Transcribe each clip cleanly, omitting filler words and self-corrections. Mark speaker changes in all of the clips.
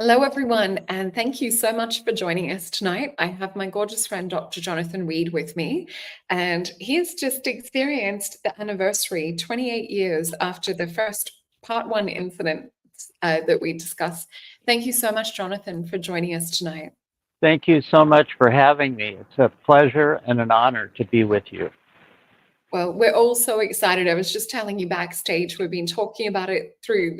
Speaker 1: Hello, everyone, and thank you so much for joining us tonight. I have my gorgeous friend, Dr. Jonathan Reed, with me, and he's just experienced the anniversary 28 years after the first part one incident that we discussed. Thank you so much, Jonathan, for joining us tonight.
Speaker 2: Thank you so much for having me. It's a pleasure and an honor to be with you.
Speaker 1: Well, we're all so excited. I was just telling you backstage, we've been talking about it through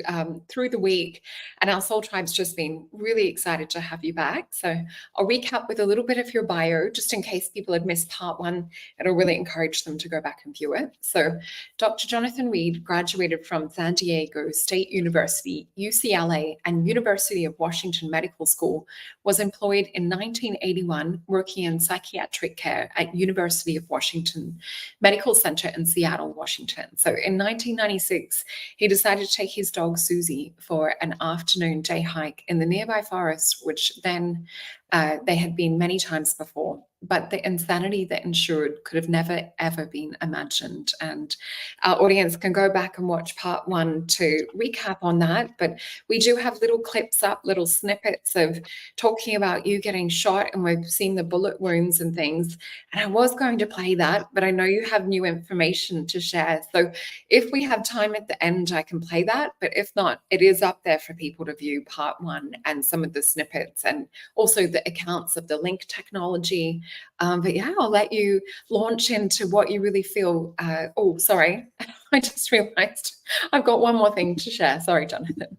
Speaker 1: the week, and our Soul Tribe's just been really excited to have you back. So I'll recap with a little bit of your bio, just in case people had missed part one. It'll really encourage them to go back and view it. So Dr. Jonathan Reed graduated from San Diego State University, UCLA, and University of Washington Medical School, was employed in 1981, working in psychiatric care at University of Washington Medical Center in Seattle, Washington. So in 1996, he decided to take his dog Susie for an afternoon day hike in the nearby forest, which then they had been many times before. But the insanity that ensued could have never, ever been imagined. And our audience can go back and watch part one to recap on that. But we do have little clips up, little snippets of talking about you getting shot, and we've seen the bullet wounds and things. And I was going to play that, but I know you have new information to share. So if we have time at the end, I can play that. But if not, it is up there for people to view part one and some of the snippets and also the accounts of the link technology. But yeah, I'll let you launch into what you really feel. Oh, sorry. I just realized I've got one more thing to share. Sorry, Jonathan.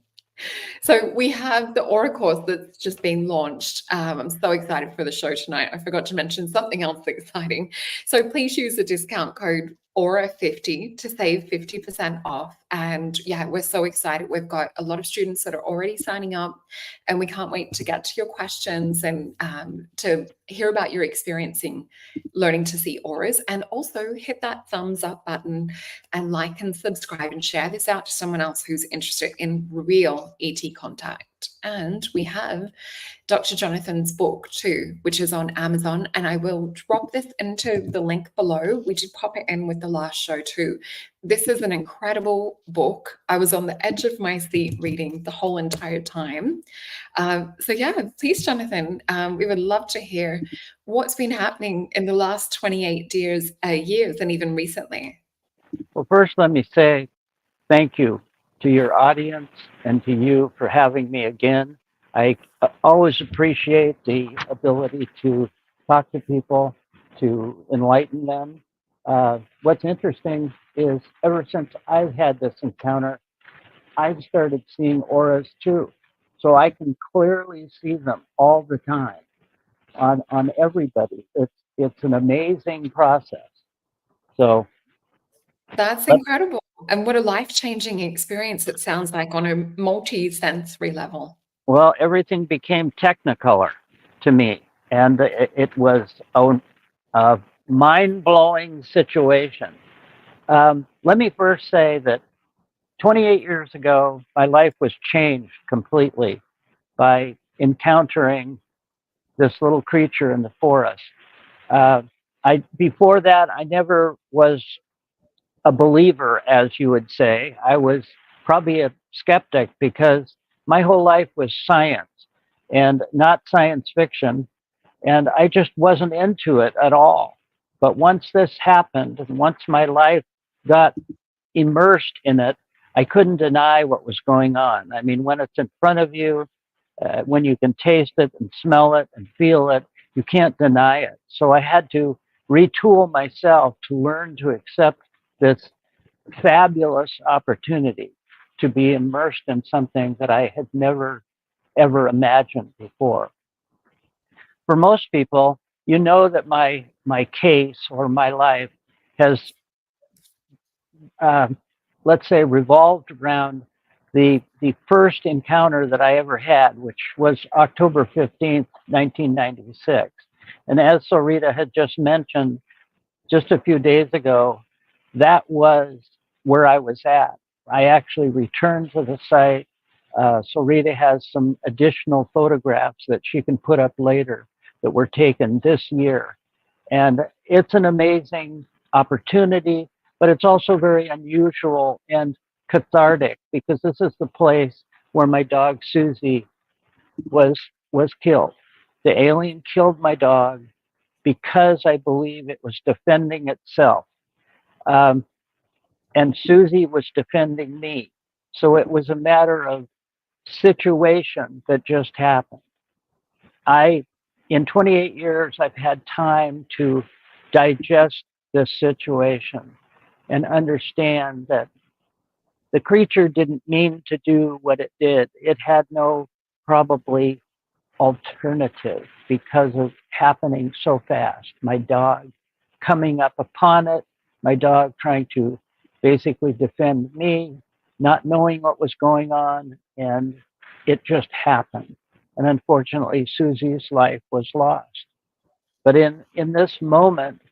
Speaker 1: So we have the Aura course that's just been launched. I'm so excited for the show tonight. I forgot to mention something else exciting. So please use the discount code Aura50 to save 50% off. And yeah, we're so excited. We've got a lot of students that are already signing up, and we can't wait to get to your questions and to hear about your experiencing learning to see auras. And also hit that thumbs up button and like and subscribe and share this out to someone else who's interested in real ET contact. And we have Dr. Jonathan's book too, which is on Amazon. And I will drop this into the link below. We did pop it in with the last show too. This is an incredible book. I was on the edge of my seat reading the whole entire time. So yeah, please, Jonathan, we would love to hear what's been happening in the last 28 years and even recently.
Speaker 2: Well, first, let me say thank you to your audience and to you for having me again. I always appreciate the ability to talk to people, to enlighten them. What's interesting is ever since I've had this encounter, I've started seeing auras too. So I can clearly see them all the time on everybody. It's an amazing process. So
Speaker 1: That's incredible. And what a life-changing experience it sounds like on a multi-sensory level.
Speaker 2: well, everything became Technicolor to me, and it was a mind-blowing situation. Let me first say that 28 years ago, my life was changed completely by encountering this little creature in the forest. Uh, Before that, I never was a believer, as you would say. I was probably a skeptic because my whole life was science and not science fiction. And I just wasn't into it at all. But once this happened, and once my life got immersed in it, I couldn't deny what was going on. I mean, when it's in front of you, when you can taste it and smell it and feel it, you can't deny it. So I had to retool myself to learn to accept this fabulous opportunity to be immersed in something that I had never, ever imagined before. For most people, you know that my case or my life has, uh, let's say, revolved around the first encounter that I ever had, which was October 15th, 1996. And as Solreta had just mentioned just a few days ago, that was where I was at. I actually returned to the site. Solreta has some additional photographs that she can put up later that were taken this year. And it's an amazing opportunity, but it's also very unusual and cathartic because this is the place where my dog Susie was killed. The alien killed my dog because I believe it was defending itself. Um, and Susie was defending me. So it was a matter of situation that just happened. In 28 years, I've had time to digest this situation and understand that the creature didn't mean to do what it did. It had no probably alternative because of happening so fast. My dog coming up upon it, my dog trying to basically defend me, not knowing what was going on, and it just happened. And unfortunately, Susie's life was lost. But in this moment,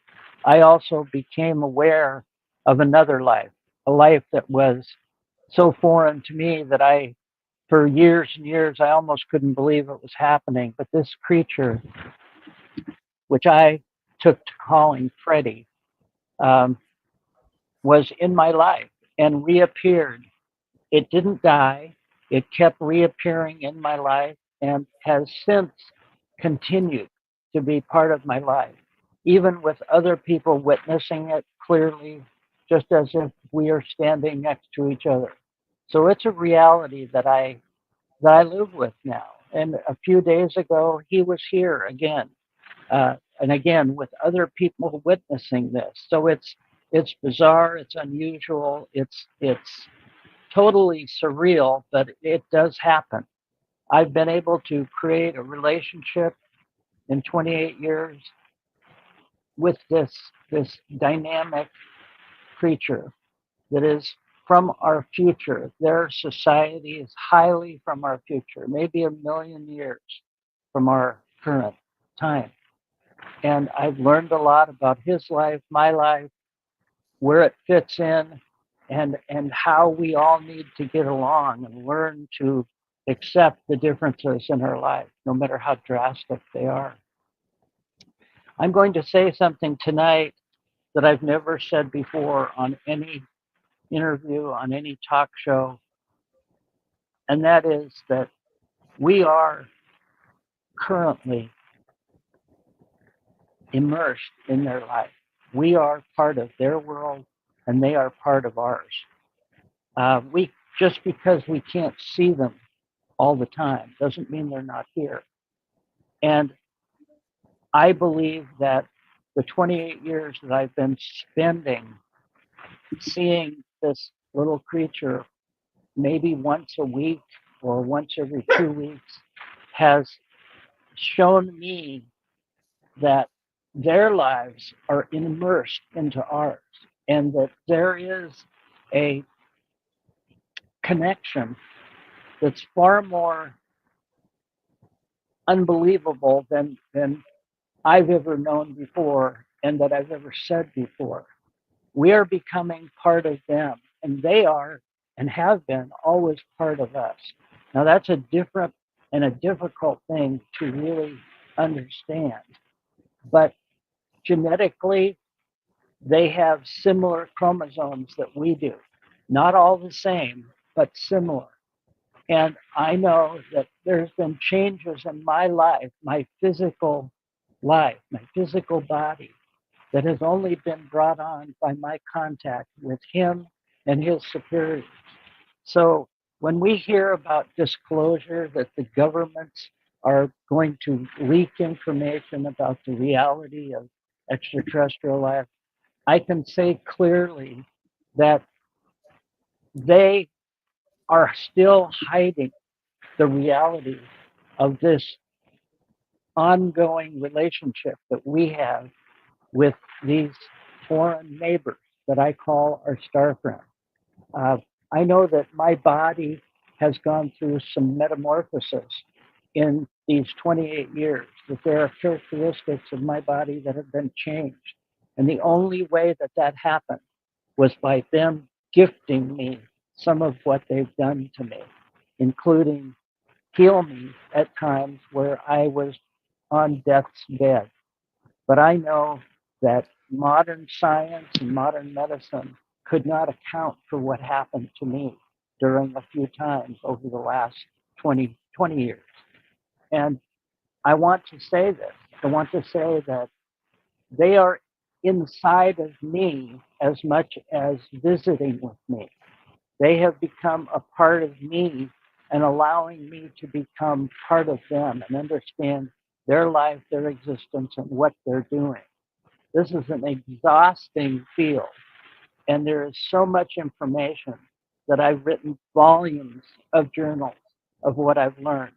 Speaker 2: I also became aware of another life, a life that was so foreign to me that for years and years, I almost couldn't believe it was happening. But this creature, which I took to calling Freddy, um, was in my life and reappeared. It didn't die. It kept reappearing in my life and has since continued to be part of my life, even with other people witnessing it clearly, just as if we are standing next to each other. So it's a reality that I live with now. And a few days ago, he was here again, and again with other people witnessing this. So it's bizarre, it's unusual, it's totally surreal, but it does happen. I've been able to create a relationship in 28 years with this dynamic creature that is from our future. Their society is highly from our future, maybe a million years from our current time. And I've learned a lot about his life, my life, where it fits in, and how we all need to get along and learn to accept the differences in our life, no matter how drastic they are. I'm going to say something tonight that I've never said before on any interview, on any talk show, and that is that we are currently immersed in their life. We are part of their world, and they are part of ours. We just because we can't see them all the time doesn't mean they're not here. And I believe that the 28 years that I've been spending seeing this little creature maybe once a week or once every 2 weeks has shown me that their lives are immersed into ours and that there is a connection that's far more unbelievable than I've ever known before and that I've ever said before. We are becoming part of them, and they are and have been always part of us. Now, that's a different and a difficult thing to really understand. But genetically, they have similar chromosomes that we do. Not all the same, but similar. And I know that there's been changes in my life, my physical body, that has only been brought on by my contact with him and his superiors. So when we hear about disclosure that the governments are going to leak information about the reality of extraterrestrial life, I can say clearly that they are still hiding the reality of this ongoing relationship that we have with these foreign neighbors that I call our star friends. Uh, I know that my body has gone through some metamorphosis in these 28 years, that there are characteristics of my body that have been changed. And the only way that that happened was by them gifting me some of what they've done to me, including heal me at times where I was on death's bed. But I know that modern science and modern medicine could not account for what happened to me during a few times over the last 20 years. And I want to say this. I want to say that they are inside of me as much as visiting with me. They have become a part of me and allowing me to become part of them and understand their life, their existence, and what they're doing. This is an exhausting field, and there is so much information that I've written volumes of journals of what I've learned.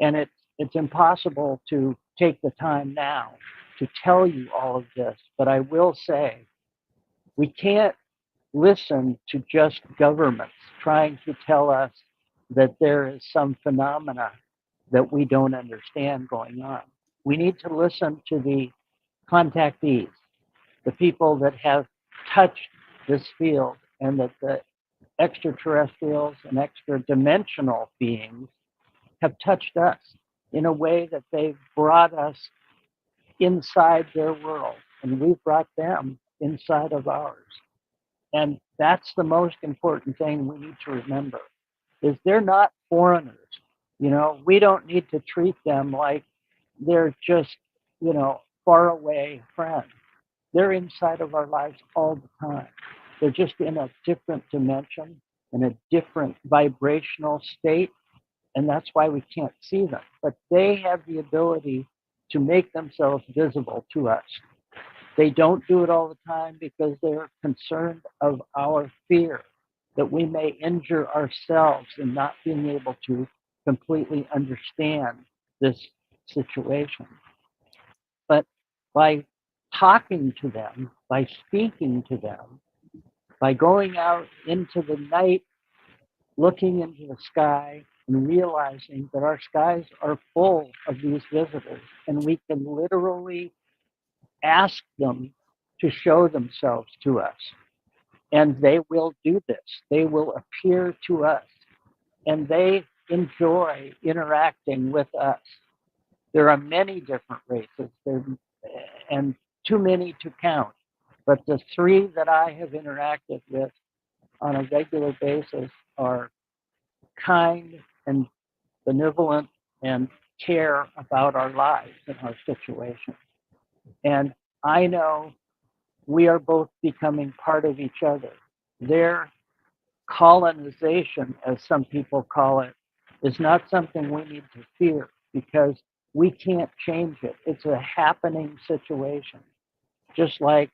Speaker 2: And it's impossible to take the time now to tell you all of this, but I will say we can't listen to just governments trying to tell us that there is some phenomena that we don't understand going on. We need to listen to the contactees, the people that have touched this field, and that the extraterrestrials and extra dimensional beings have touched us in a way that they've brought us inside their world, and we've brought them inside of ours. And that's the most important thing we need to remember is they're not foreigners. You know, we don't need to treat them like they're just, far away friends. They're inside of our lives all the time. They're just in a different dimension, in a different vibrational state, and that's why we can't see them. But they have the ability to make themselves visible to us. They don't do it all the time because they're concerned of our fear that we may injure ourselves in not being able to completely understand this situation. But by talking to them, by speaking to them, by going out into the night, looking into the sky and realizing that our skies are full of these visitors, and we can literally ask them to show themselves to us. And they will do this. They will appear to us, and they enjoy interacting with us. There are many different races, and too many to count. But the three that I have interacted with on a regular basis are kind and benevolent and care about our lives and our situation. And I know we are both becoming part of each other. Their colonization, as some people call it, is not something we need to fear because we can't change it. It's a happening situation, just like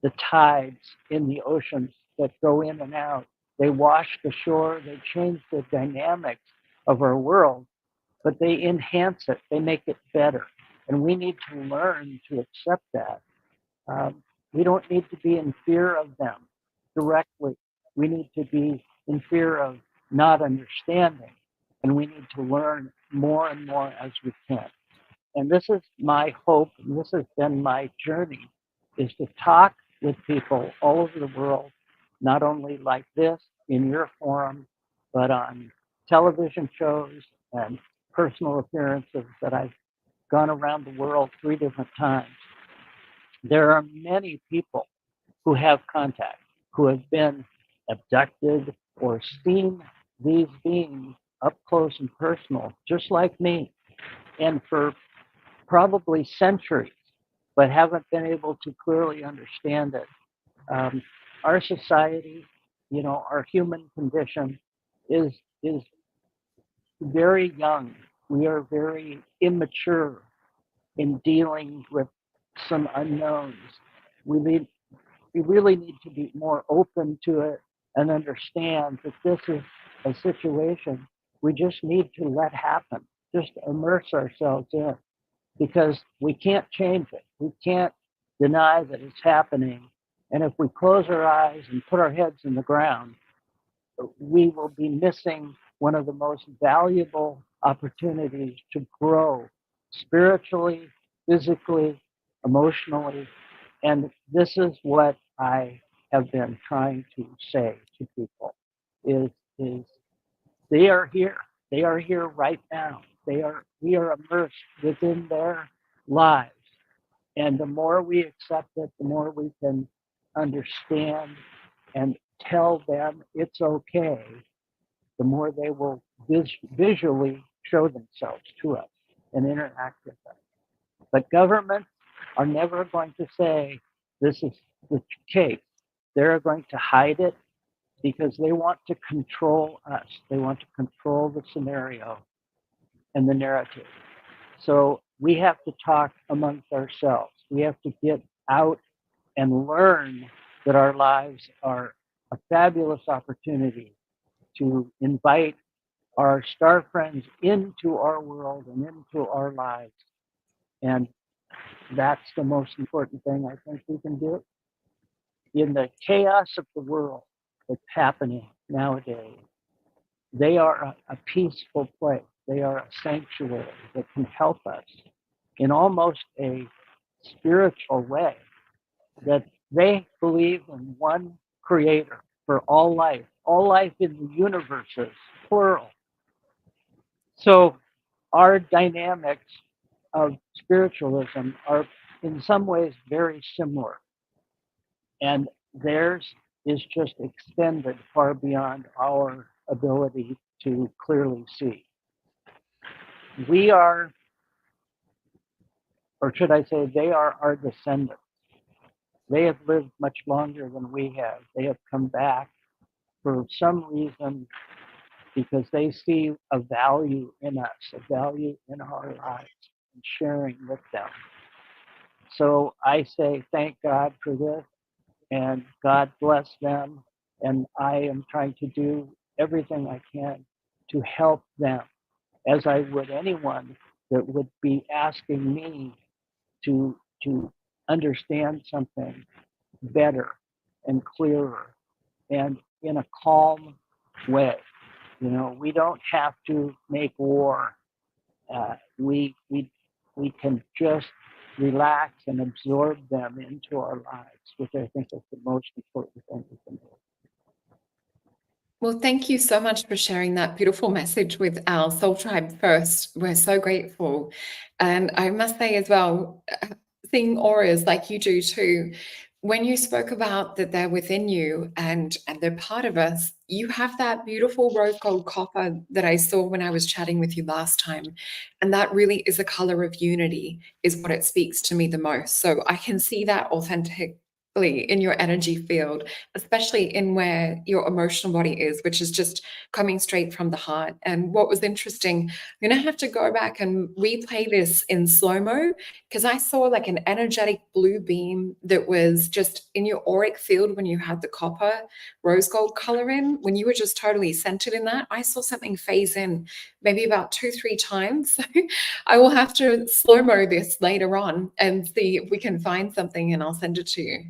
Speaker 2: the tides in the oceans that go in and out. They wash the shore, they change the dynamics of our world, but they enhance it, they make it better. And we need to learn to accept that. We don't need to be in fear of them directly. We need to be in fear of not understanding, and we need to learn more and more as we can. And this is my hope, and this has been my journey, is to talk with people all over the world, not only like this in your forum, but on television shows and personal appearances that I've gone around the world 3 different times. There are many people who have contact, who have been abducted or seen these beings up close and personal, just like me, and for probably centuries, but haven't been able to clearly understand it. Our society, our human condition is very young. We are very immature in dealing with some unknowns. We need we really need to be more open to it and understand that this is a situation we just need to let happen, just immerse ourselves in, because we can't change it. We can't deny that it's happening. And if we close our eyes and put our heads in the ground, we will be missing one of the most valuable opportunities to grow spiritually, physically, emotionally. And this is what I have been trying to say to people is they are here. They are here right now. We are immersed within their lives. And the more we accept it, the more we can understand and tell them it's okay, the more they will visually show themselves to us. and interact with us. But governments are never going to say this is the case. They're going to hide it because they want to control us. They want to control the scenario and the narrative. So we have to talk amongst ourselves. We have to get out and learn that our lives are a fabulous opportunity to invite our star friends into our world and into our lives. And that's the most important thing I think we can do. In the chaos of the world that's happening nowadays, they are a peaceful place. They are a sanctuary that can help us in almost a spiritual way, that they believe in one creator for all life in the universes, plural. So our dynamics of spiritualism are in some ways very similar. And theirs is just extended far beyond our ability to clearly see. We are, or should I say, they are our descendants. They have lived much longer than we have. They have come back for some reason because they see a value in us, a value in our lives, and sharing with them. So I say thank God for this, and God bless them. And I am trying to do everything I can to help them, as I would anyone that would be asking me to understand something better and clearer and in a calm way. You know, we don't have to make war. We can just relax and absorb them into our lives, which I think is the most important thing we can do.
Speaker 1: Well, thank you so much for sharing that beautiful message with our Soul Tribe first. We're so grateful. And I must say as well, seeing auras like you do too, when you spoke about that they're within you and they're part of us, you have that beautiful rose gold copper that I saw when I was chatting with you last time. And that really is a color of unity, is what it speaks to me the most. So I can see that authentically in your energy field, especially in where your emotional body is, which is just coming straight from the heart. And what was interesting, I'm going to have to go back and replay this in slow-mo because I saw like an energetic blue beam that was just in your auric field when you had the copper rose gold color in. When you were just totally centered in that, I saw something phase in maybe about 2-3 times. So I will have to slow-mo this later on and see if we can find something, and I'll send it to you.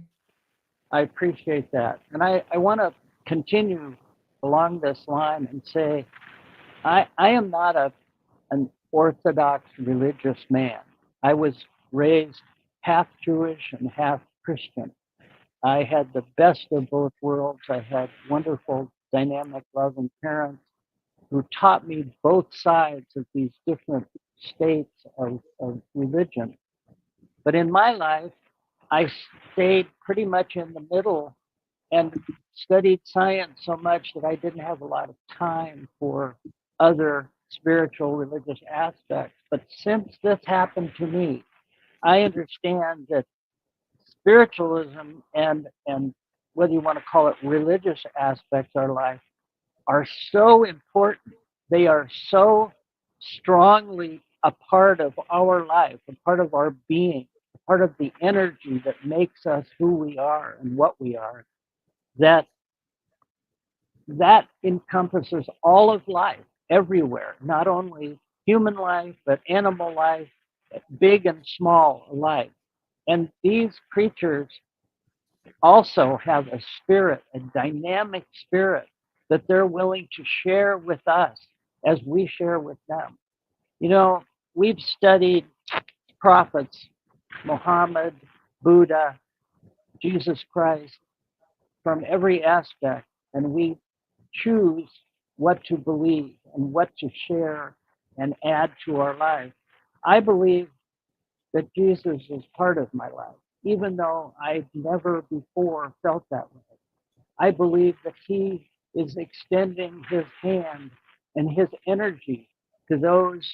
Speaker 2: I appreciate that. And I want to continue along this line and say, I am not an Orthodox religious man. I was raised half Jewish and half Christian. I had the best of both worlds. I had wonderful, dynamic, loving parents who taught me both sides of these different states of religion. But in my life, I stayed pretty much in the middle and studied science so much that I didn't have a lot of time for other spiritual religious aspects. But since this happened to me, I understand that spiritualism and whether you want to call it religious aspects of our life are so important. They are so strongly a part of our life, a part of our being, a part of the energy that makes us who we are and what we are, that encompasses all of life everywhere, not only human life, but animal life, big and small alike. And these creatures also have a spirit, a dynamic spirit that they're willing to share with us as we share with them. You know, we've studied prophets, Muhammad, Buddha, Jesus Christ, from every aspect, and we choose what to believe and what to share and add to our life. I believe that Jesus is part of my life, even though I've never before felt that way. I believe that he is extending his hand and his energy to those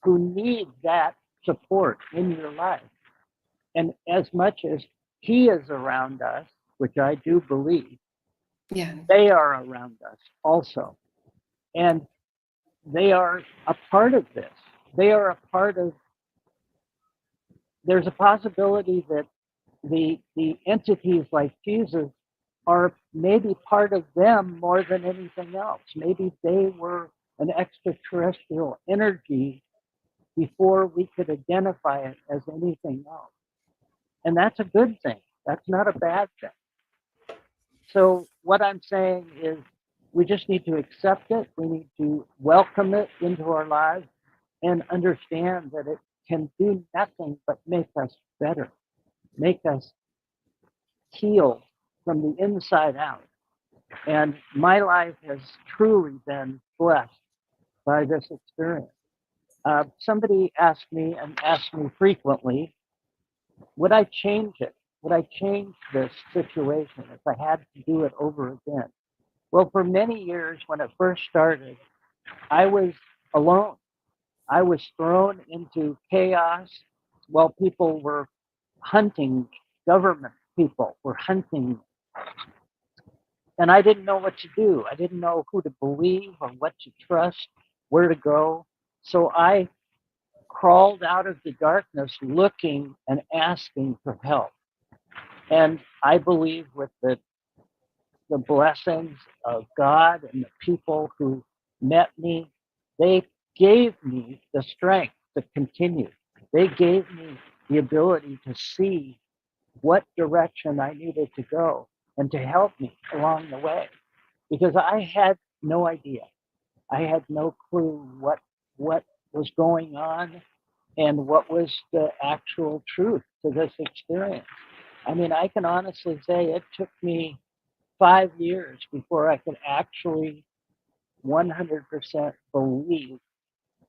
Speaker 2: who need that support in your life. And as much as he is around us, which I do believe,
Speaker 1: Yeah.
Speaker 2: they are around us also. And they are a part of this. They are a part of, there's a possibility that the entities like Jesus are maybe part of them more than anything else. Maybe they were an extraterrestrial energy before we could identify it as anything else. And that's a good thing. That's not a bad thing. So what I'm saying is we just need to accept it. We need to welcome it into our lives and understand that it can do nothing but make us better, make us heal from the inside out. And my life has truly been blessed by this experience. Somebody asked me and asked me frequently, would I change it? Would I change this situation if I had to do it over again? Well, for many years when it first started, I was alone. I was thrown into chaos while people were hunting, government people were hunting. And I didn't know what to do. I didn't know who to believe or what to trust, where to go. So I crawled out of the darkness looking and asking for help. And I believe with the blessings of God and the people who met me, they gave me the strength to continue. They gave me the ability to see what direction I needed to go and to help me along the way. Because I had no idea. I had no clue what was going on and what was the actual truth to this experience. I mean, I can honestly say it took me 5 years before I could actually 100% believe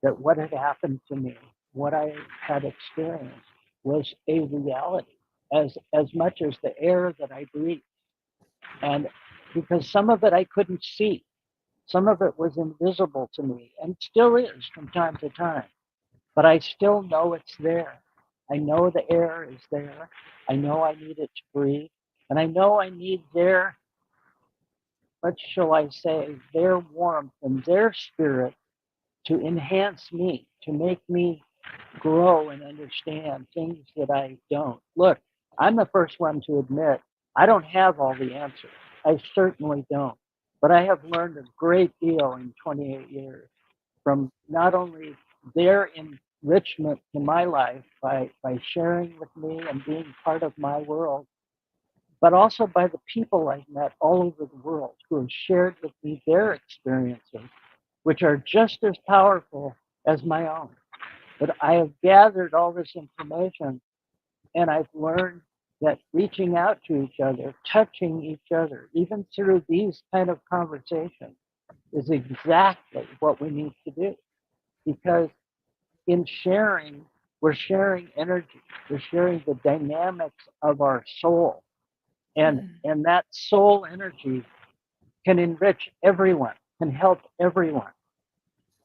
Speaker 2: that what had happened to me, what I had experienced, was a reality, as much as the air that I breathed. And because some of it I couldn't see, some of it was invisible to me, and still is from time to time. But I still know it's there. I know the air is there. I know I need it to breathe. And I know I need their, what shall I say, their warmth and their spirit to enhance me, to make me grow and understand things that I don't. Look, I'm the first one to admit I don't have all the answers. I certainly don't. But I have learned a great deal in 28 years from not only their enrichment to my life by sharing with me and being part of my world, but also by the people I've met all over the world who have shared with me their experiences, which are just as powerful as my own. But I have gathered all this information and I've learned that reaching out to each other, touching each other, even through these kind of conversations, is exactly what we need to do. Because in sharing, we're sharing energy, we're sharing the dynamics of our soul. And that soul energy can enrich everyone, can help everyone.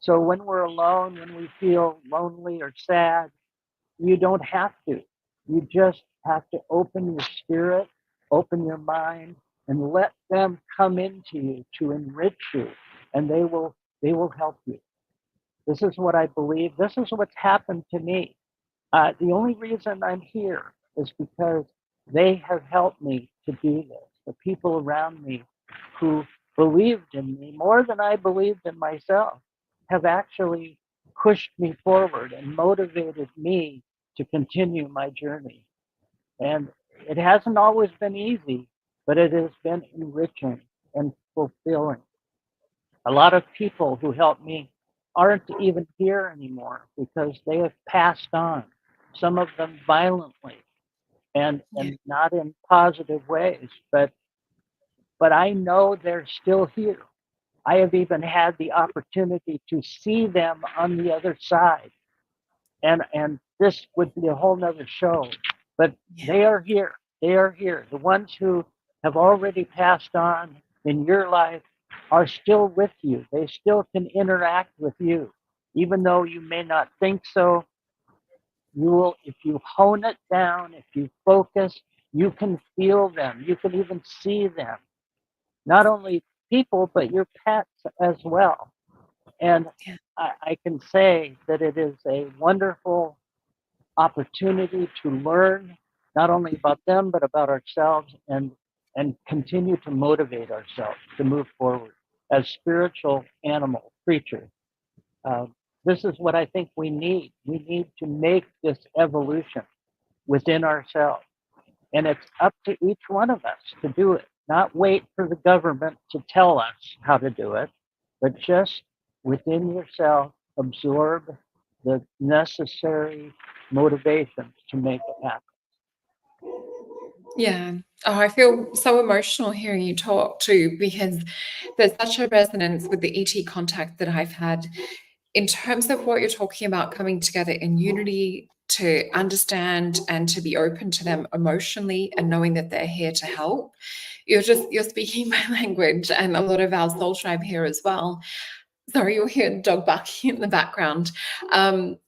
Speaker 2: So when we're alone, when we feel lonely or sad, you don't have to. You just have to open your spirit, open your mind, and let them come into you to enrich you, and they will help you. This is what I believe. This is what's happened to me. The only reason I'm here is because they have helped me to do this. The people around me who believed in me more than I believed in myself have actually pushed me forward and motivated me to continue my journey. And it hasn't always been easy, but it has been enriching and fulfilling. A lot of people who helped me aren't even here anymore because they have passed on, some of them violently and not in positive ways, but I know they're still here. I have even had the opportunity to see them on the other side. And this would be a whole nother show, but they are here. They are here. The ones who have already passed on in your life are still with you. They still can interact with you, Even though you may not think so, you will, if you hone it down, if you focus, you can feel them. You can even see them. Not only people, but your pets as well. And
Speaker 1: Yeah.
Speaker 2: I can say that it is a wonderful opportunity to learn not only about them, but about ourselves, and continue to motivate ourselves to move forward as spiritual animal creatures. Uh, this is what I think we need. We need to make this evolution within ourselves. And it's up to each one of us to do it, not wait for the government to tell us how to do it, but just within yourself absorb the necessary motivations to make it happen.
Speaker 1: Yeah. Oh, I feel so emotional hearing you talk too, because there's such a resonance with the ET contact that I've had in terms of what you're talking about coming together in unity to understand and to be open to them emotionally and knowing that they're here to help. You're speaking my language and a lot of our soul tribe here as well. Sorry, you'll hear the dog barking in the background. Um,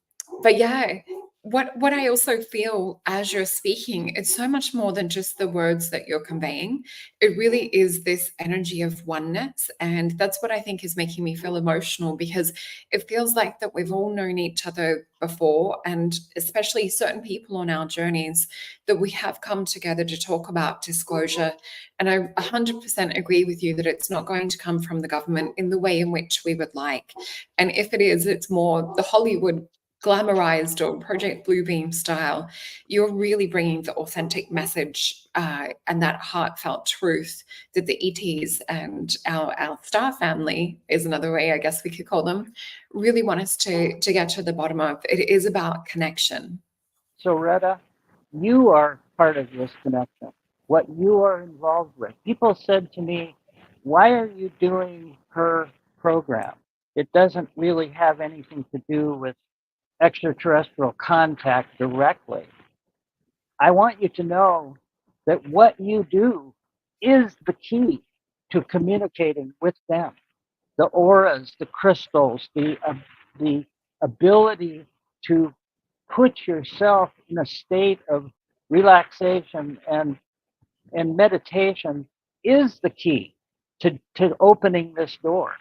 Speaker 1: but yeah, what I also feel as you're speaking, it's so much more than just the words that you're conveying. It really is this energy of oneness. And that's what I think is making me feel emotional, because it feels like that we've all known each other before, and especially certain people on our journeys, that we have come together to talk about disclosure. And I 100% agree with you that it's not going to come from the government in the way in which we would like. And if it is, it's more the Hollywood glamorized or Project Bluebeam style. You're really bringing the authentic message and that heartfelt truth that the ETs and our star family is another way I guess we could call them, really want us to get to the bottom of. It is about connection.
Speaker 2: So, Retta, you are part of this connection, what you are involved with. People said to me, why are you doing her program? It doesn't really have anything to do with extraterrestrial contact directly. I want you to know that what you do is the key to communicating with them. The auras, the crystals, the ability to put yourself in a state of relaxation and meditation is the key to opening this door.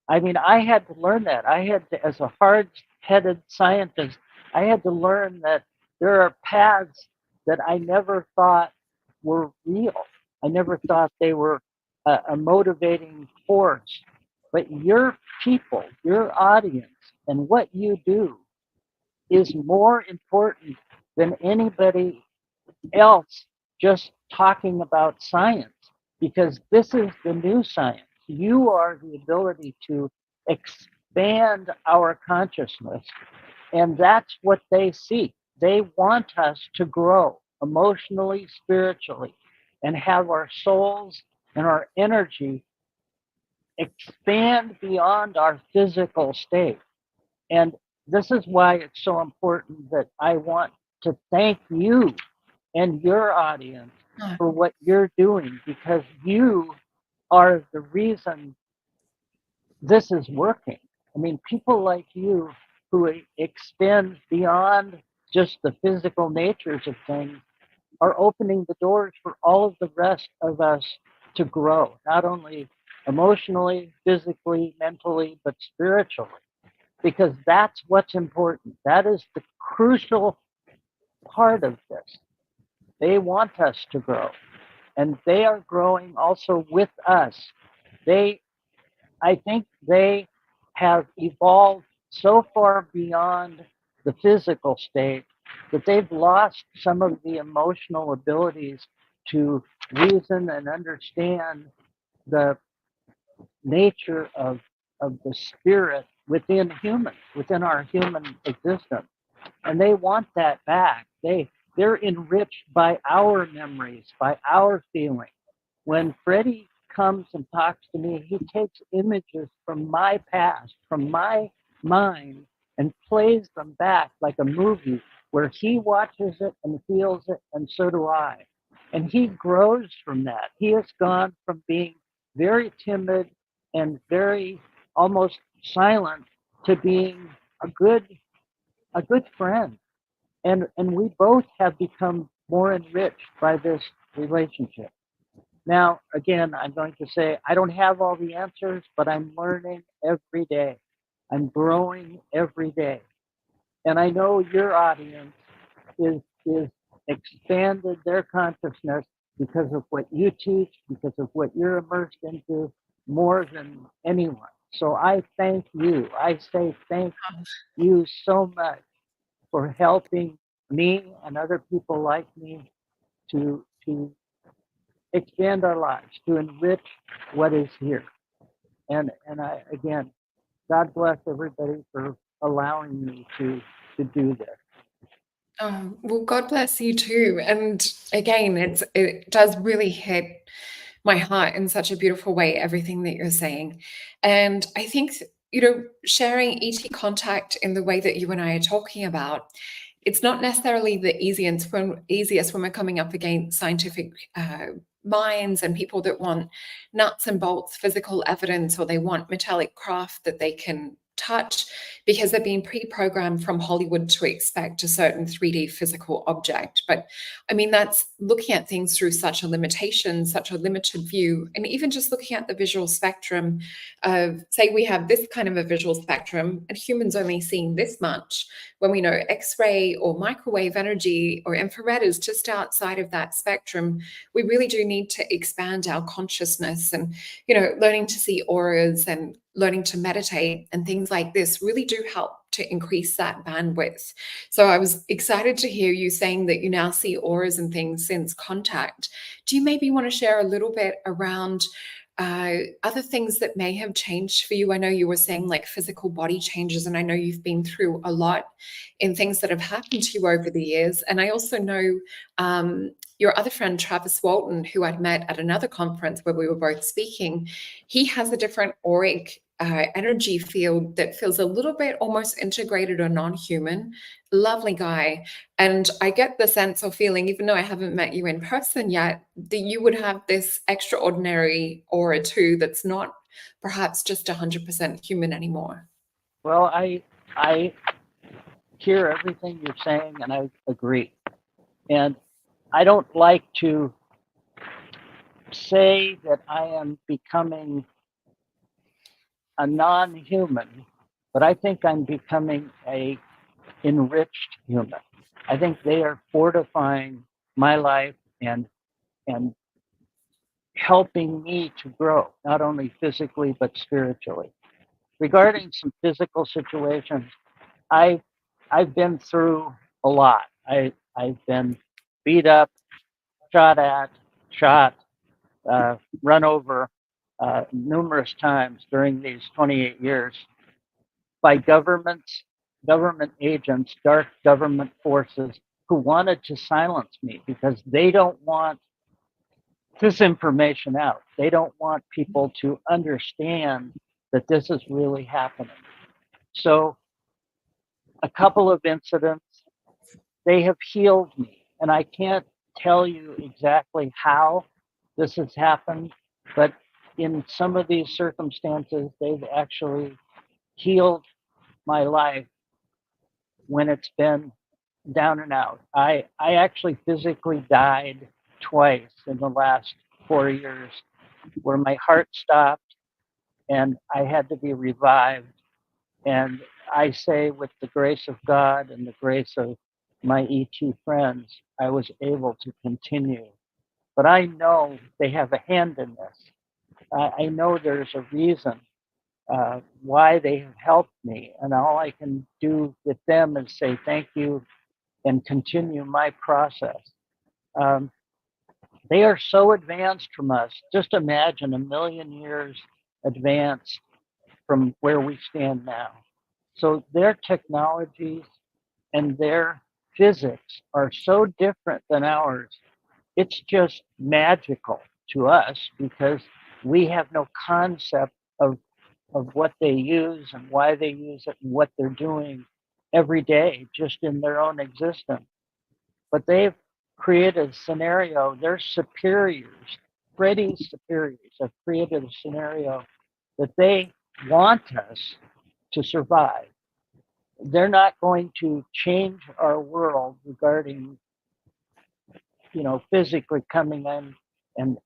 Speaker 2: I mean, I had to learn that. I had to, as a hard headed scientist, I had to learn that there are paths that I never thought were real. I never thought they were a motivating force. But your people, your audience, and what you do is more important than anybody else just talking about science, because this is the new science. You are the ability to expand our consciousness, and that's what they seek. They want us to grow emotionally, spiritually, and have our souls and our energy expand beyond our physical state. And this is why it's so important that I want to thank you and your audience
Speaker 1: Oh,
Speaker 2: for what you're doing, because you are the reason this is working. I mean, people like you who extend beyond just the physical natures of things are opening the doors for all of the rest of us to grow, not only emotionally, physically, mentally, but spiritually, because that's what's important. That is the crucial part of this. They want us to grow, and they are growing also with us. They, I think they have evolved so far beyond the physical state that they've lost some of the emotional abilities to reason and understand the nature of the spirit within humans, within our human existence. And they want that back. They're enriched by our memories, by our feelings. When Freddie comes and talks to me, he takes images from my past, from my mind, and plays them back like a movie where he watches it and feels it, and so do I. And he grows from that. He has gone from being very timid and very almost silent to being a good friend, and we both have become more enriched by this relationship. Now, again, I'm going to say I don't have all the answers, but I'm learning every day. I'm growing every day. And I know your audience is expanded their consciousness because of what you teach, because of what you're immersed into more than anyone. So I thank you. I say thank you so much for helping me and other people like me to expand our lives, to enrich what is here. And I again, God bless everybody for allowing me to do this.
Speaker 1: Well, God bless you too. And again, it does really hit my heart in such a beautiful way, everything that you're saying. And I think, sharing ET contact in the way that you and I are talking about, it's not necessarily the easiest when we're coming up against scientific minds and people that want nuts and bolts physical evidence, or they want metallic craft that they can touch because they're being pre-programmed from Hollywood to expect a certain 3D physical object. But I mean, that's looking at things through such a limitation, such a limited view. And even just looking at the visual spectrum of, say, we have this kind of a visual spectrum and humans only seeing this much, when we know X-ray or microwave energy or infrared is just outside of that spectrum. We really do need to expand our consciousness, and learning to see auras and learning to meditate and things like this really do help to increase that bandwidth. So I was excited to hear you saying that you now see auras and things since contact. Do you maybe want to share a little bit around other things that may have changed for you? I know you were saying like physical body changes, and I know you've been through a lot in things that have happened to you over the years. And I also know your other friend, Travis Walton, who I'd met at another conference where we were both speaking, he has a different auric energy field that feels a little bit almost integrated or non-human. Lovely guy. And I get the sense or feeling, even though I haven't met you in person yet, that you would have this extraordinary aura too that's not perhaps just 100% human anymore.
Speaker 2: Well, I hear everything you're saying, and I agree. And I don't like to say that I am becoming a non-human, but I think I'm becoming a enriched human. I think they are fortifying my life and helping me to grow, not only physically but spiritually. Regarding some physical situations, I've been through a lot. I've been beat up, shot at, shot, run over numerous times during these 28 years by governments, government agents, dark government forces who wanted to silence me because they don't want this information out. They don't want people to understand that this is really happening. So, a couple of incidents, they have healed me. And I can't tell you exactly how this has happened, but in some of these circumstances, they've actually healed my life when it's been down and out. I actually physically died twice in the last 4 years where my heart stopped and I had to be revived. And I say, with the grace of God and the grace of my ET friends, I was able to continue. But I know they have a hand in this. I know there's a reason why they have helped me. And all I can do with them is say thank you and continue my process. Um, they are so advanced from us. Just imagine 1,000,000 years advanced from where we stand now. So their technologies and their physics are so different than ours. It's just magical to us because we have no concept of what they use and why they use it and what they're doing every day just in their own existence. But they've created a scenario, their superiors, Freddie's superiors have created a scenario that they want us to survive. they're not going to change our world regarding, physically coming in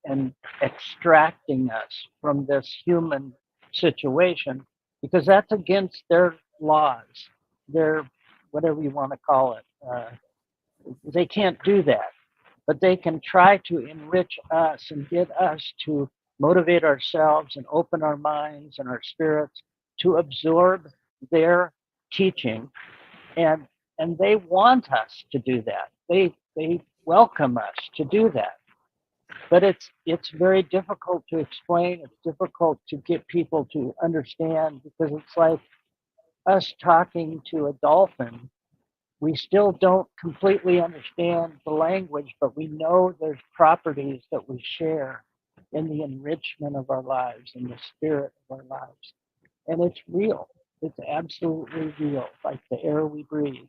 Speaker 2: and extracting us from this human situation, because that's against their laws, their whatever you want to call it. They can't do that, but they can try to enrich us and get us to motivate ourselves and open our minds and our spirits to absorb their teaching, and they want us to do that. They welcome us to do that, but it's very difficult to explain. It's difficult to get people to understand, because it's like us talking to a dolphin. We still don't completely understand the language, but we know there's properties that we share in the enrichment of our lives, in the spirit of our lives. And it's real. It's absolutely real, like the air we breathe.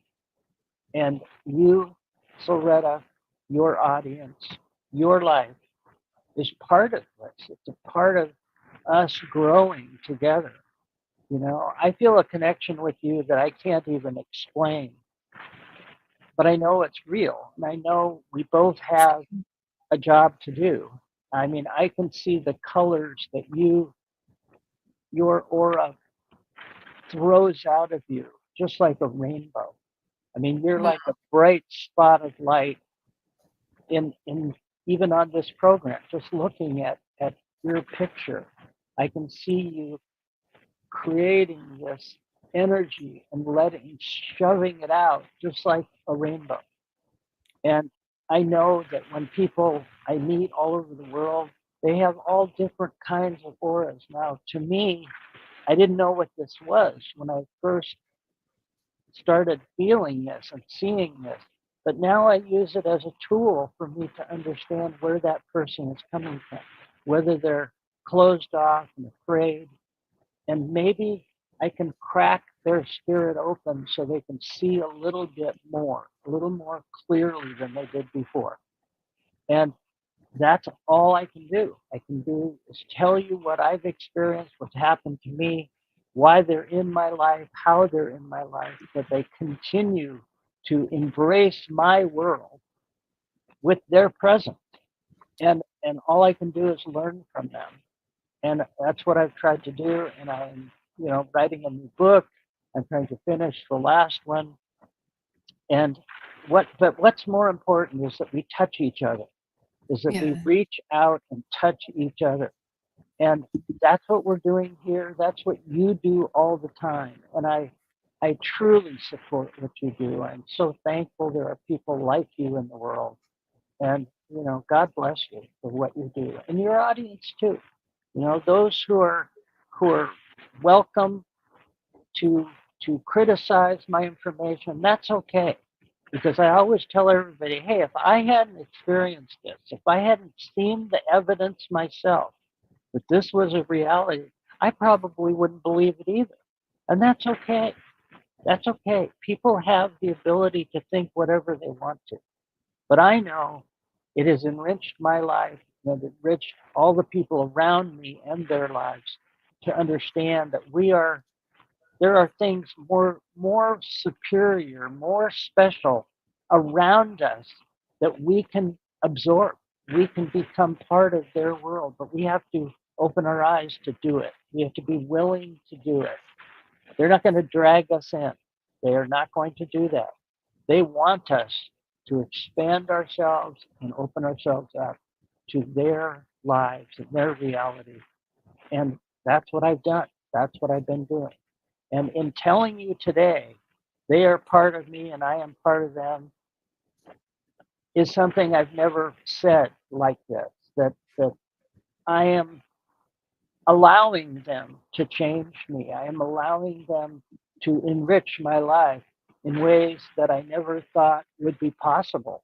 Speaker 2: And you, Solreta, your audience, your life is part of this. It's a part of us growing together. I feel a connection with you that I can't even explain, but I know it's real. And I know we both have a job to do. I mean, I can see the colors that your aura throws out of you, just like a rainbow. I mean, you're
Speaker 1: Wow.
Speaker 2: like a bright spot of light in even on this program. Just looking at your picture, I can see you creating this energy and shoving it out, just like a rainbow. And I know that when people I meet all over the world, they have all different kinds of auras. Now, to me, I didn't know what this was when I first started feeling this and seeing this. But now I use it as a tool for me to understand where that person is coming from, whether they're closed off and afraid, and maybe I can crack their spirit open so they can see a little more clearly than they did before. And that's all I can do. I can do is tell you what I've experienced, what's happened to me, why they're in my life, how they're in my life, that they continue to embrace my world with their presence. And all I can do is learn from them. And that's what I've tried to do. And I'm, writing a new book. I'm trying to finish the last one. And what's more important is that we touch each other, is that we
Speaker 1: Yeah.
Speaker 2: reach out and touch each other. And that's what we're doing here. That's what you do all the time. And I truly support what you do. I'm so thankful there are people like you in the world. And, God bless you for what you do. And your audience too. Those who are welcome to criticize my information, that's okay. Because I always tell everybody, hey, if I hadn't experienced this, if I hadn't seen the evidence myself that this was a reality, I probably wouldn't believe it either. And that's okay. That's okay. People have the ability to think whatever they want to. But I know it has enriched my life and enriched all the people around me and their lives to understand that there are things more superior, more special around us that we can absorb. We can become part of their world, but we have to open our eyes to do it. We have to be willing to do it. They're not going to drag us in. They are not going to do that. They want us to expand ourselves and open ourselves up to their lives and their reality. And that's what I've done. That's what I've been doing. And in telling you today, they are part of me and I am part of them, is something I've never said like this, that I am allowing them to change me. I am allowing them to enrich my life in ways that I never thought would be possible.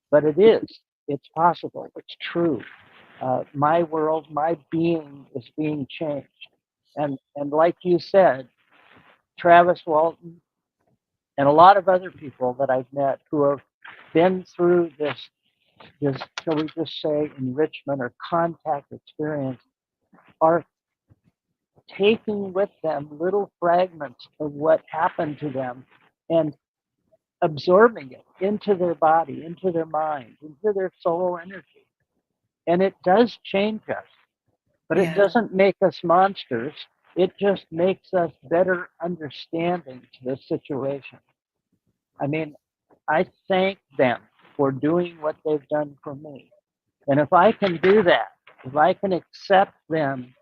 Speaker 2: But it is. It's possible. It's true. My world, my being is being changed. And like you said, Travis Walton and a lot of other people that I've met who have been through this, shall we just say, enrichment or contact experience, are taking with them little fragments of what happened to them and absorbing it into their body, into their mind, into their soul energy. And it does change us, but it doesn't make us monsters. It just makes us better understanding to the situation. I mean, I thank them for doing what they've done for me. And if I can do that, if I can accept them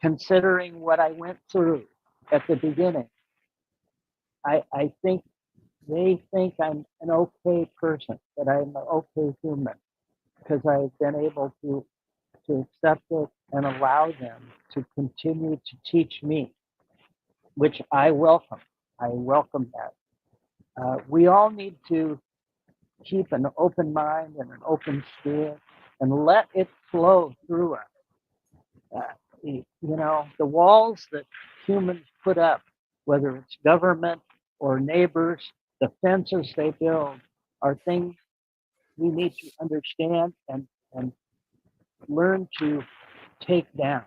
Speaker 2: considering what I went through at the beginning, I think they think I'm an okay person, that I'm an okay human, because I've been able to accept it and allow them to continue to teach me, which I welcome. I welcome that. We all need to keep an open mind and an open spirit and let it flow through us. The walls that humans put up, whether it's government or neighbors, the fences they build, are things we need to understand and learn to take down.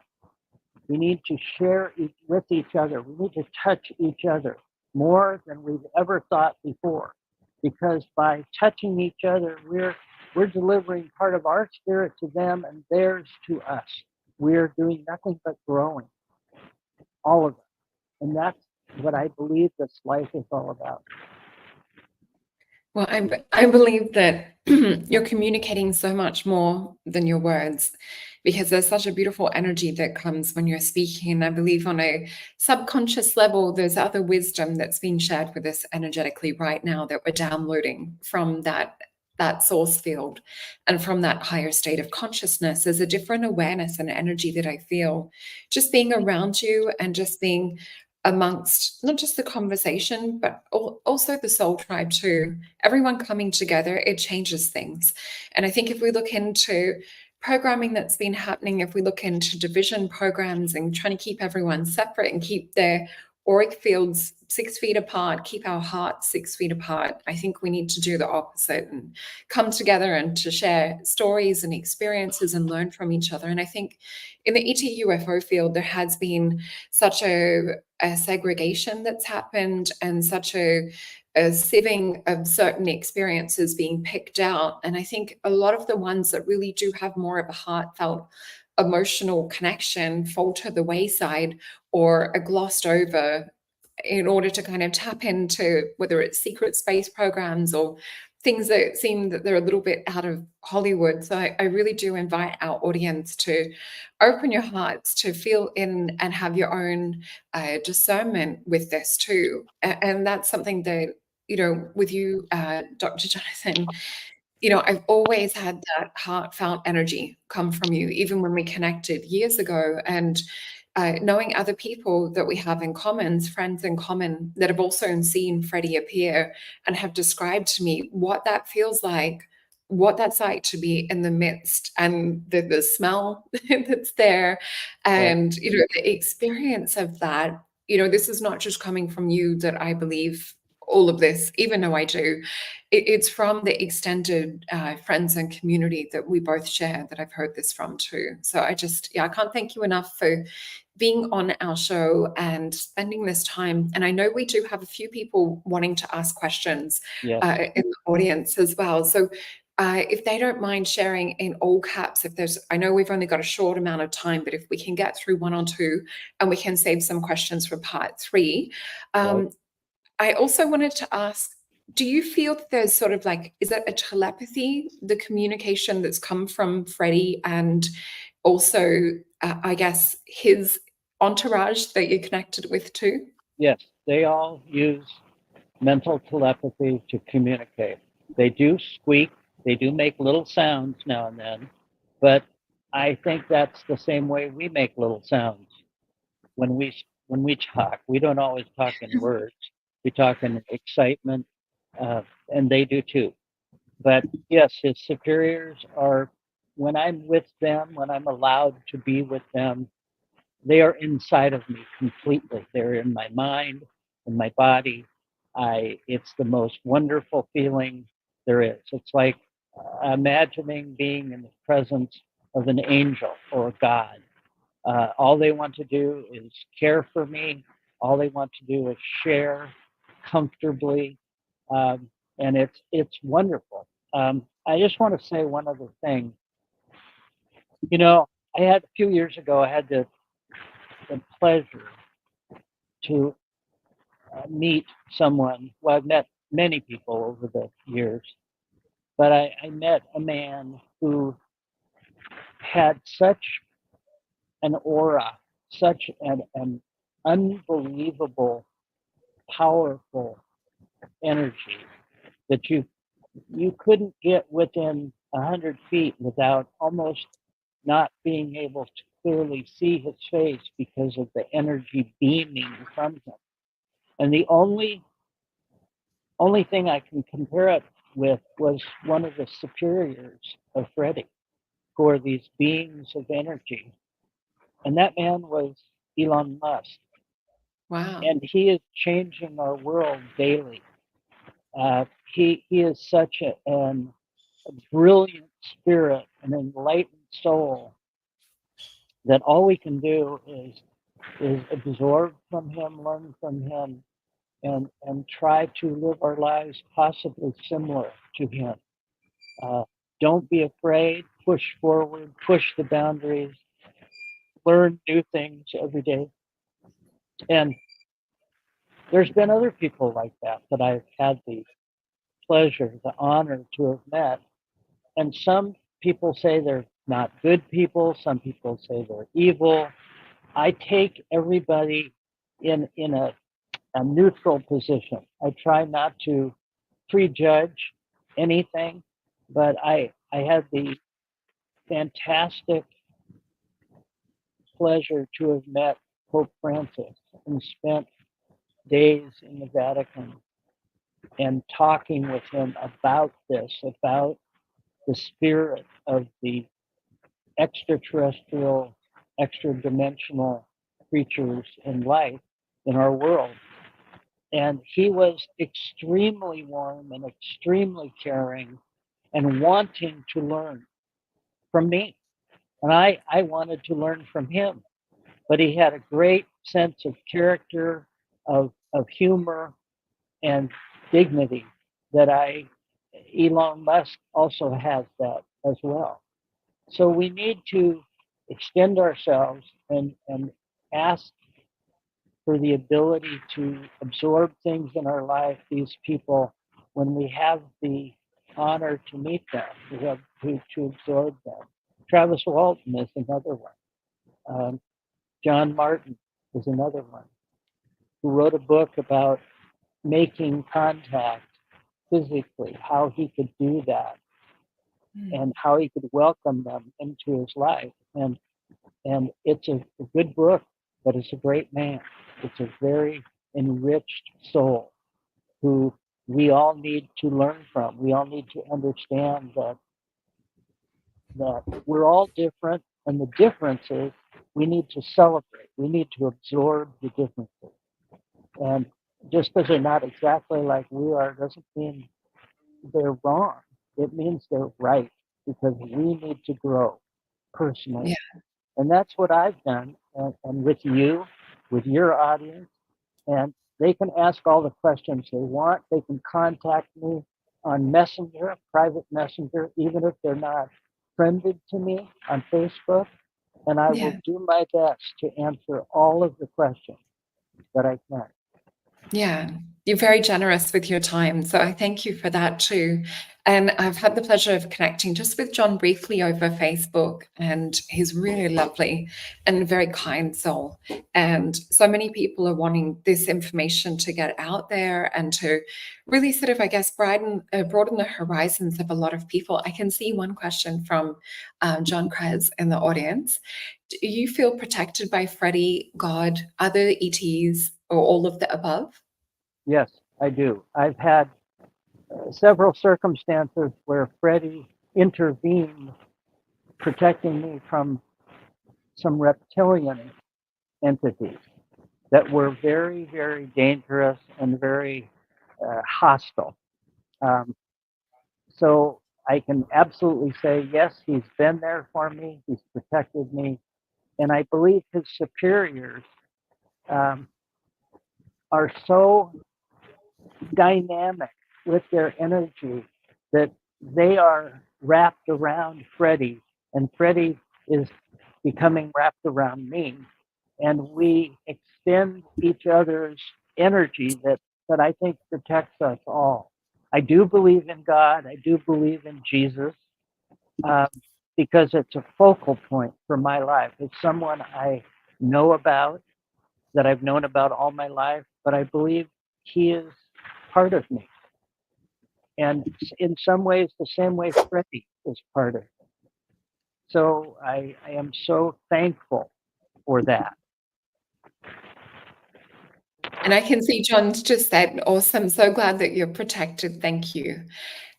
Speaker 2: We need to share with each other. We need to touch each other more than we've ever thought before, because by touching each other, we're delivering part of our spirit to them and theirs to us. We're doing nothing but growing, all of it. And that's what I believe this life is all about.
Speaker 1: Well, I believe that you're communicating so much more than your words, because there's such a beautiful energy that comes when you're speaking. And I believe on a subconscious level, there's other wisdom that's being shared with us energetically right now that we're downloading from that source field and from that higher state of consciousness. There's a different awareness and energy that I feel just being around you and just being amongst not just the conversation, but also the soul tribe too. Everyone coming together, it changes things. And I think if we look into programming that's been happening, if we look into division programs and trying to keep everyone separate and keep their auric fields 6 feet apart, keep our hearts 6 feet apart, I think we need to do the opposite and come together and to share stories and experiences and learn from each other. And I think in the ET UFO field, there has been such a segregation that's happened and such a sieving of certain experiences being picked out. And I think a lot of the ones that really do have more of a heartfelt emotional connection fall to the wayside or are glossed over in order to kind of tap into whether it's secret space programs or things that seem that they're a little bit out of Hollywood. So I really do invite our audience to open your hearts to feel in and have your own discernment with this too. And that's something that, with you, Dr. Jonathan, I've always had that heartfelt energy come from you, even when we connected years ago. And knowing other people that we have in common, friends in common, that have also seen Freddie appear and have described to me what that feels like, what that's like to be in the midst, and the smell that's there, and the experience of that. This is not just coming from you that I believe all of this, even though I do. It's from the extended friends and community that we both share that I've heard this from too. So I can't thank you enough for being on our show and spending this time. And I know we do have a few people wanting to ask questions in the audience as well. So if they don't mind sharing in all caps, I know we've only got a short amount of time, but if we can get through one or two and we can save some questions for part 3. I also wanted to ask, do you feel that there's sort of is that a telepathy, the communication that's come from Freddie and also, I guess, his entourage that you're connected with too?
Speaker 2: Yes, they all use mental telepathy to communicate. They do squeak, they do make little sounds now and then, but I think that's the same way we make little sounds when we talk. We don't always talk in words. We talk in excitement, and they do too. But yes, his superiors are, when I'm with them, when I'm allowed to be with them, they are inside of me completely. They're in my mind, in my body. It's the most wonderful feeling there is. It's like imagining being in the presence of an angel or God. All they want to do is care for me. All they want to do is share comfortably, and it's wonderful. I just want to say one other thing. You know, I had a few years ago. I had the pleasure to meet someone. Well, I've met many people over the years, but I met a man who had such an aura, such an unbelievable, powerful energy that you couldn't get within 100 feet without almost not being able to clearly see his face because of the energy beaming from him. And the only thing I can compare it with was one of the superiors of Freddie, who are these beings of energy. And that man was Elon Musk.
Speaker 1: Wow.
Speaker 2: And he is changing our world daily. He is such a brilliant spirit, an enlightened soul, that all we can do is absorb from him, learn from him, and try to live our lives possibly similar to him. Uh, don't be afraid, push forward, push the boundaries, learn new things every day. And there's been other people like that I've had the pleasure, the honor to have met. And some people say they're not good people, some people say they're evil. I take everybody in a neutral position. I try not to prejudge anything, but I had the fantastic pleasure to have met Pope Francis and spent days in the Vatican and talking with him about this, about the spirit of the extraterrestrial, extra dimensional creatures in life in our world. And he was extremely warm and extremely caring and wanting to learn from me. And I wanted to learn from him. But he had a great sense of character, of humor, and dignity that Elon Musk also has that as well. So we need to extend ourselves and ask for the ability to absorb things in our life, these people, when we have the honor to meet them, we have to absorb them. Travis Walton is another one. John Martin is another one who wrote a book about making contact physically, how he could do that and how he could welcome them into his life. And it's a good book, but it's a great man. It's a very enriched soul who we all need to learn from. We all need to understand that we're all different, and the differences we need to celebrate. We need to absorb the differences. And just because they're not exactly like we are doesn't mean they're wrong. It means they're right because we need to grow personally.
Speaker 1: Yeah.
Speaker 2: And that's what I've done. And with you, with your audience, and they can ask all the questions they want. They can contact me on Messenger, private Messenger, even if they're not friended to me on Facebook. And I will
Speaker 1: Yeah.
Speaker 2: do my best to answer all of the questions that I can.
Speaker 1: Yeah, you're very generous with your time. So I thank you for that too. And I've had the pleasure of connecting just with John briefly over Facebook, and he's really lovely and a very kind soul. And so many people are wanting this information to get out there and to really sort of, I guess, broaden the horizons of a lot of people. I can see one question from John Krez in the audience. Do you feel protected by Freddie, God, other ETs, or all of the above?
Speaker 2: Yes, I do. I've had several circumstances where Freddie intervened, protecting me from some reptilian entities that were very, very dangerous and very hostile. Um, so I can absolutely say, yes, he's been there for me. He's protected me. And I believe his superiors are so dynamic with their energy that they are wrapped around Freddie, and Freddie is becoming wrapped around me. And we extend each other's energy that I think protects us all. I do believe in God. I do believe in Jesus because it's a focal point for my life. It's someone I know about, that I've known about all my life, but I believe he is part of me. And in some ways, the same way Freddie is part of me. So I am so thankful for that.
Speaker 1: And I can see John's just said, awesome. So glad that you're protected. Thank you.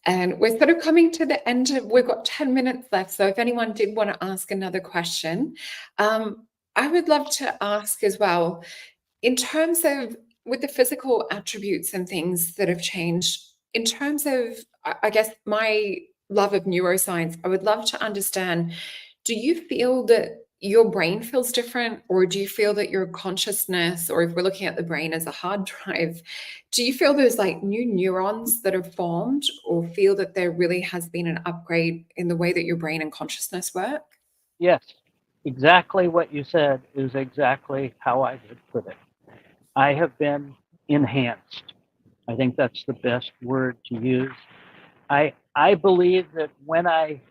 Speaker 1: And we're sort of coming to the end of, we've got 10 minutes left. So if anyone did want to ask another question, I would love to ask as well, in terms of with the physical attributes and things that have changed, in terms of, I guess, my love of neuroscience, I would love to understand, do you feel that your brain feels different, or do you feel that your consciousness, or if we're looking at the brain as a hard drive, do you feel there's like new neurons that have formed, or feel that there really has been an upgrade in the way that your brain and consciousness work?
Speaker 2: Yes, exactly what you said is exactly how I would put it. I have been enhanced. I think that's the best word to use. I believe that when I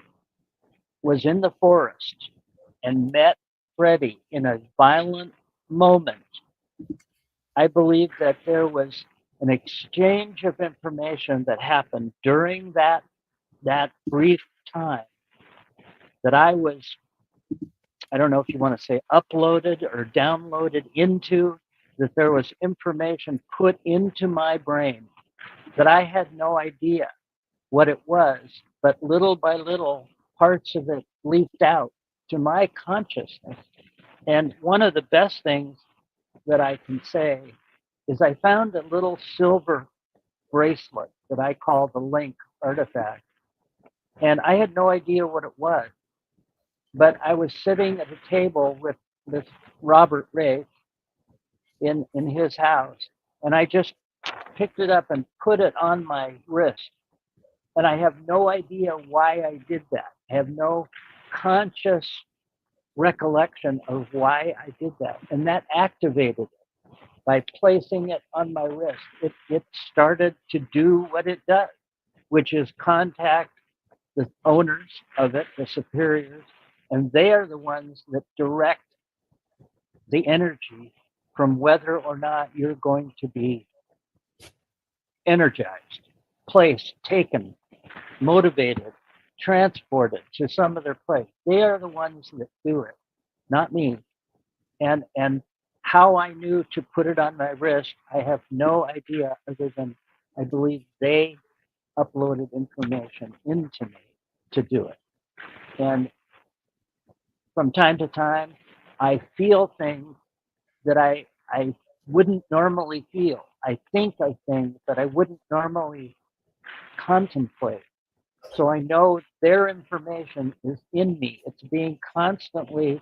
Speaker 2: was in the forest and met Freddie in a violent moment, I believe that there was an exchange of information that happened during that brief time that I was, I don't know if you want to say uploaded or downloaded into, that there was information put into my brain that I had no idea what it was, but little by little, parts of it leaked out to my consciousness. And one of the best things that I can say is I found a little silver bracelet that I call the Link artifact. And I had no idea what it was, but I was sitting at a table with this Robert Ray in his house, and I just picked it up and put it on my wrist. And I have no idea why I did that. I have no conscious recollection of why I did that. And that activated it by placing it on my wrist. It started to do what it does, which is contact the owners of it, the superiors, and they are the ones that direct the energy from whether or not you're going to be energized, placed, taken, motivated, transported to some other place. They are the ones that do it, not me. And how I knew to put it on my wrist, I have no idea, other than I believe they uploaded information into me to do it. And from time to time, I feel things that I wouldn't normally feel. I think of things that I wouldn't normally contemplate. So I know their information is in me. It's being constantly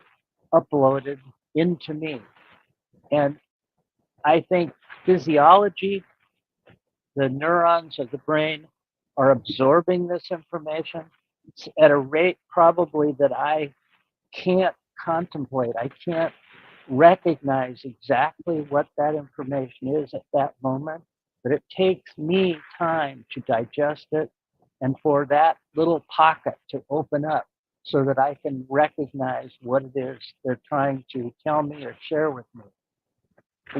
Speaker 2: uploaded into me. And I think physiology, the neurons of the brain are absorbing this information at a rate probably that I can't contemplate. I can't recognize exactly what that information is at that moment, but it takes me time to digest it and for that little pocket to open up so that I can recognize what it is they're trying to tell me or share with me.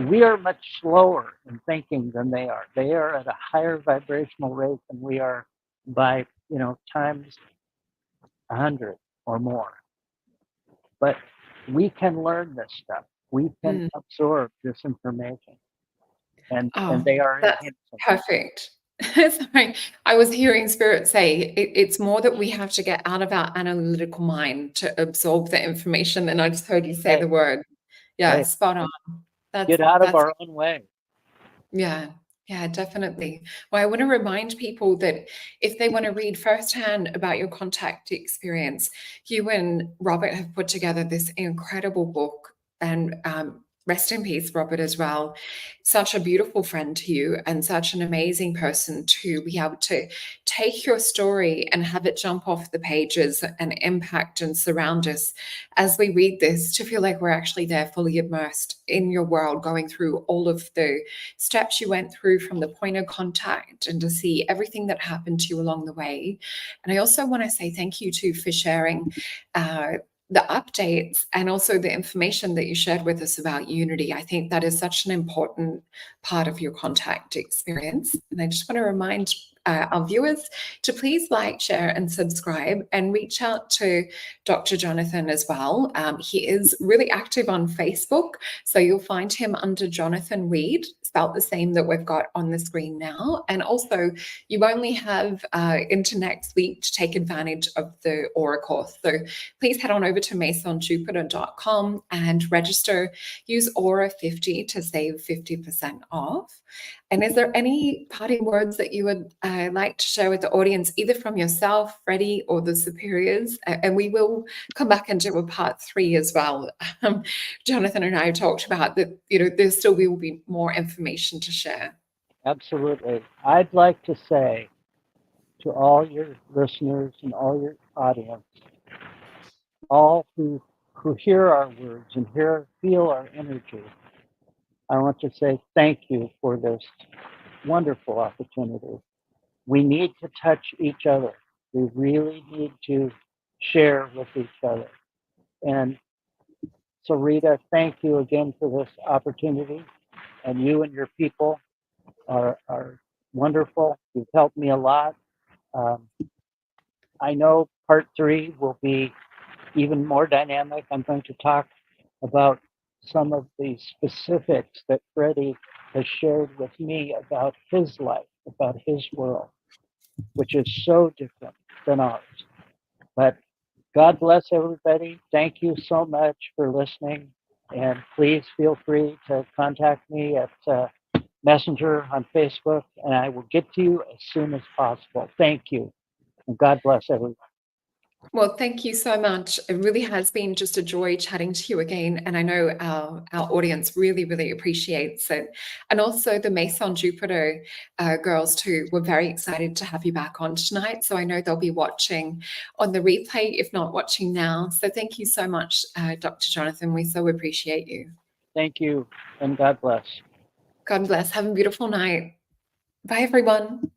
Speaker 2: We are much slower in thinking than they are. They are at a higher vibrational rate than we are by, times 100 or more. But we can learn this stuff. We can absorb this information. And they are
Speaker 1: that's
Speaker 2: enhancing.
Speaker 1: perfect. Sorry, I was hearing Spirit say it's more that we have to get out of our analytical mind to absorb the information. And I just heard you say the word. Yeah, spot on.
Speaker 2: Get out of our own way.
Speaker 1: Yeah. Yeah, definitely. Well, I want to remind people that if they want to read firsthand about your contact experience, you and Robert have put together this incredible book. And rest in peace, Robert, as well. Such a beautiful friend to you and such an amazing person to be able to take your story and have it jump off the pages and impact and surround us as we read this, to feel like we're actually there fully immersed in your world, going through all of the steps you went through from the point of contact and to see everything that happened to you along the way. And I also want to say thank you too for sharing the updates and also the information that you shared with us about unity. I think that is such an important part of your contact experience. And I just want to remind our viewers to please like, share, and subscribe, and reach out to Dr. Jonathan as well. He is really active on Facebook, so you'll find him under Jonathan Reed, spelled the same that we've got on the screen now. And also, you only have into next week to take advantage of the Aura course. So please head on over to masonjupiter.com and register. Use Aura 50 to save 50% off. And is there any parting words that you would like to share with the audience, either from yourself, Freddie, or the superiors? And we will come back and do a part 3 as well. Jonathan and I talked about that, there still will be more information to share.
Speaker 2: Absolutely. I'd like to say to all your listeners and all your audience, all who hear our words and feel our energy, I want to say thank you for this wonderful opportunity. We need to touch each other. We really need to share with each other. And so, Rita, thank you again for this opportunity. And you and your people are wonderful. You've helped me a lot. I know part 3 will be even more dynamic. I'm going to talk about some of the specifics that Freddie has shared with me about his life, about his world, which is so different than ours. But God bless everybody. Thank you so much for listening. And please feel free to contact me at Messenger on Facebook, and I will get to you as soon as possible. Thank you. And God bless everyone.
Speaker 1: Well, thank you so much. It really has been just a joy chatting to you again. And I know our audience really, really appreciates it. And also the Mason Jupiter girls too were very excited to have you back on tonight. So I know they'll be watching on the replay, if not watching now. So thank you so much, Dr. Jonathan. We so appreciate you.
Speaker 2: Thank you, and God bless.
Speaker 1: God bless. Have a beautiful night. Bye, everyone.